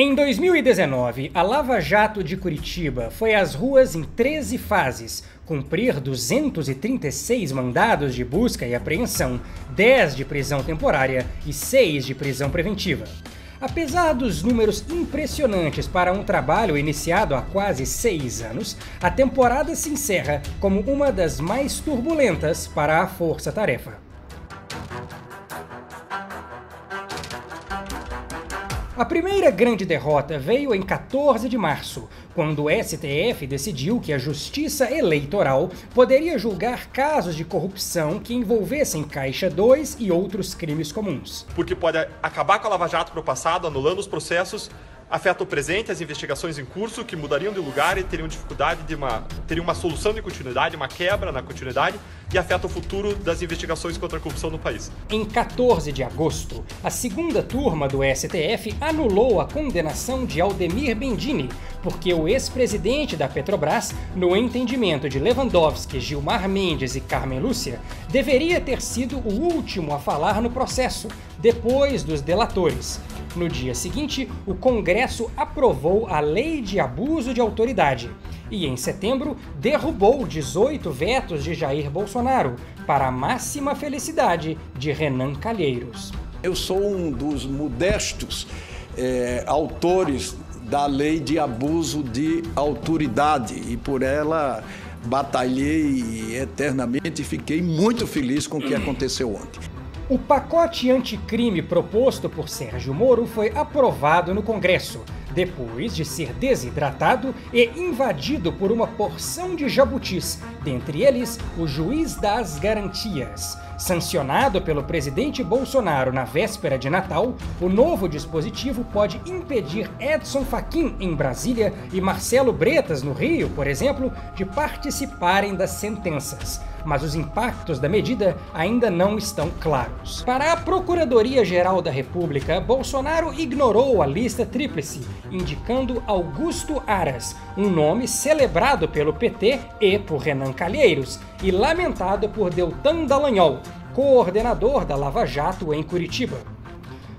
Em 2019, a Lava Jato de Curitiba foi às ruas em 13 fases, cumprir 236 mandados de busca e apreensão, 10 de prisão temporária e 6 de prisão preventiva. Apesar dos números impressionantes para um trabalho iniciado há quase 6 anos, a temporada se encerra como uma das mais turbulentas para a Força-Tarefa. A primeira grande derrota veio em 14 de março, quando o STF decidiu que a Justiça Eleitoral poderia julgar casos de corrupção que envolvessem Caixa 2 e outros crimes comuns. Porque pode acabar com a Lava Jato para o passado, anulando os processos, afeta o presente, as investigações em curso, que mudariam de lugar e teriam dificuldade teriam uma solução de continuidade, uma quebra na continuidade, e afeta o futuro das investigações contra a corrupção no país. Em 14 de agosto, a segunda turma do STF anulou a condenação de Aldemir Bendini, porque o ex-presidente da Petrobras, no entendimento de Lewandowski, Gilmar Mendes e Carmen Lúcia, deveria ter sido o último a falar no processo, depois dos delatores. No dia seguinte, o Congresso aprovou a Lei de Abuso de Autoridade e, em setembro, derrubou 18 vetos de Jair Bolsonaro, para a máxima felicidade de Renan Calheiros. Eu sou um dos modestos autores da Lei de Abuso de Autoridade e por ela batalhei eternamente e fiquei muito feliz com o que aconteceu ontem. O pacote anticrime proposto por Sérgio Moro foi aprovado no Congresso, depois de ser desidratado e invadido por uma porção de jabutis, dentre eles o juiz das garantias. Sancionado pelo presidente Bolsonaro na véspera de Natal, o novo dispositivo pode impedir Edson Fachin em Brasília e Marcelo Bretas no Rio, por exemplo, de participarem das sentenças. Mas os impactos da medida ainda não estão claros. Para a Procuradoria-Geral da República, Bolsonaro ignorou a lista tríplice, indicando Augusto Aras, um nome celebrado pelo PT e por Renan Calheiros, e lamentado por Deltan Dallagnol, coordenador da Lava Jato em Curitiba.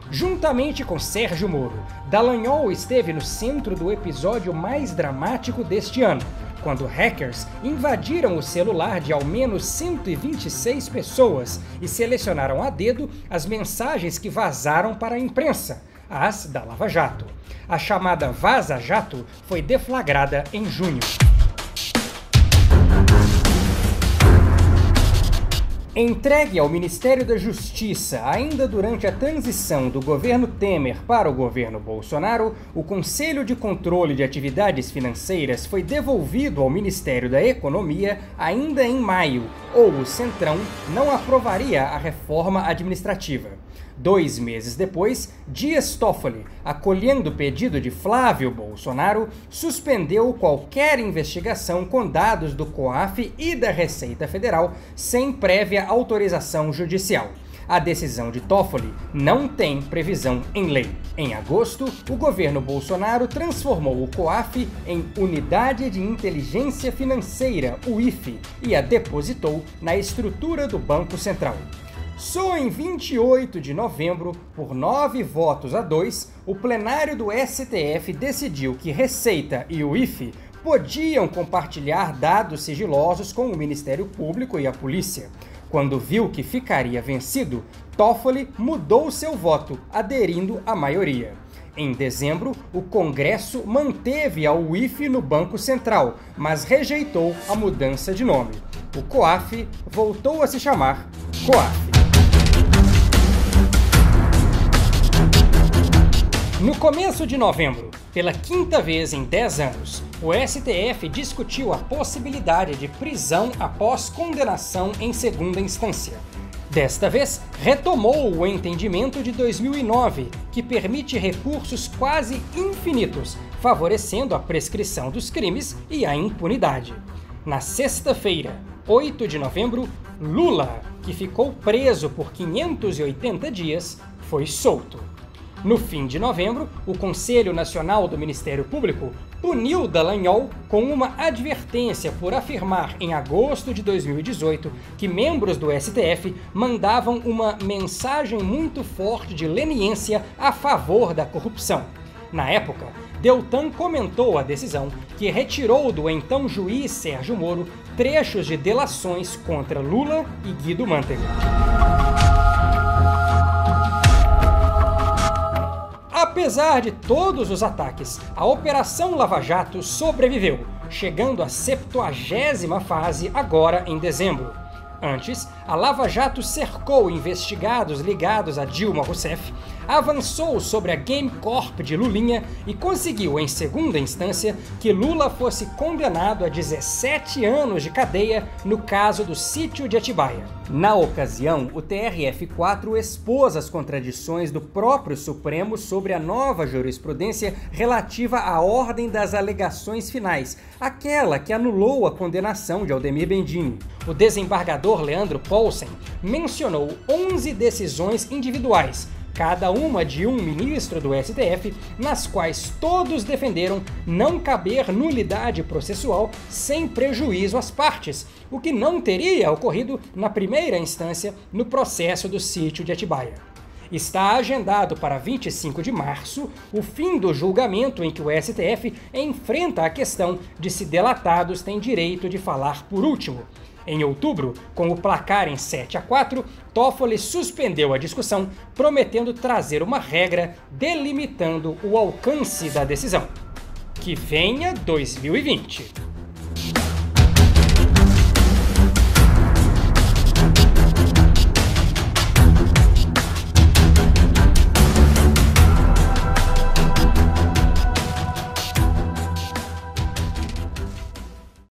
Juntamente com Sérgio Moro, Dallagnol esteve no centro do episódio mais dramático deste ano, quando hackers invadiram o celular de ao menos 126 pessoas e selecionaram a dedo as mensagens que vazaram para a imprensa, as da Lava Jato. A chamada Vaza Jato foi deflagrada em junho. Entregue ao Ministério da Justiça ainda durante a transição do governo Temer para o governo Bolsonaro, o Conselho de Controle de Atividades Financeiras foi devolvido ao Ministério da Economia ainda em maio, ou o Centrão não aprovaria a reforma administrativa. 2 meses depois, Dias Toffoli, acolhendo o pedido de Flávio Bolsonaro, suspendeu qualquer investigação com dados do COAF e da Receita Federal sem prévia autorização judicial. A decisão de Toffoli não tem previsão em lei. Em agosto, o governo Bolsonaro transformou o COAF em Unidade de Inteligência Financeira, UIF, e a depositou na estrutura do Banco Central. Só em 28 de novembro, por 9 votos a 2, o plenário do STF decidiu que Receita e o IFE podiam compartilhar dados sigilosos com o Ministério Público e a polícia. Quando viu que ficaria vencido, Toffoli mudou seu voto, aderindo à maioria. Em dezembro, o Congresso manteve a UIF no Banco Central, mas rejeitou a mudança de nome. O COAF voltou a se chamar COAF. No começo de novembro, pela 5ª vez em 10 anos, o STF discutiu a possibilidade de prisão após condenação em segunda instância. Desta vez, retomou o entendimento de 2009, que permite recursos quase infinitos, favorecendo a prescrição dos crimes e a impunidade. Na sexta-feira, 8 de novembro, Lula, que ficou preso por 580 dias, foi solto. No fim de novembro, o Conselho Nacional do Ministério Público puniu Dallagnol com uma advertência por afirmar em agosto de 2018 que membros do STF mandavam uma mensagem muito forte de leniência a favor da corrupção. Na época, Deltan comentou a decisão que retirou do então juiz Sérgio Moro trechos de delações contra Lula e Guido Mantega. Apesar de todos os ataques, a Operação Lava Jato sobreviveu, chegando à 70ª fase agora em dezembro. Antes, a Lava Jato cercou investigados ligados a Dilma Rousseff, avançou sobre a Game Corp de Lulinha e conseguiu, em segunda instância, que Lula fosse condenado a 17 anos de cadeia no caso do Sítio de Atibaia. Na ocasião, o TRF4 expôs as contradições do próprio Supremo sobre a nova jurisprudência relativa à ordem das alegações finais, aquela que anulou a condenação de Aldemir Bendini. O desembargador Leandro Paulsen mencionou 11 decisões individuais, cada uma de um ministro do STF, nas quais todos defenderam não caber nulidade processual sem prejuízo às partes, o que não teria ocorrido na primeira instância no processo do Sítio de Atibaia. Está agendado para 25 de março o fim do julgamento em que o STF enfrenta a questão de se delatados têm direito de falar por último. Em outubro, com o placar em 7-4, Toffoli suspendeu a discussão, prometendo trazer uma regra delimitando o alcance da decisão. Que venha 2020!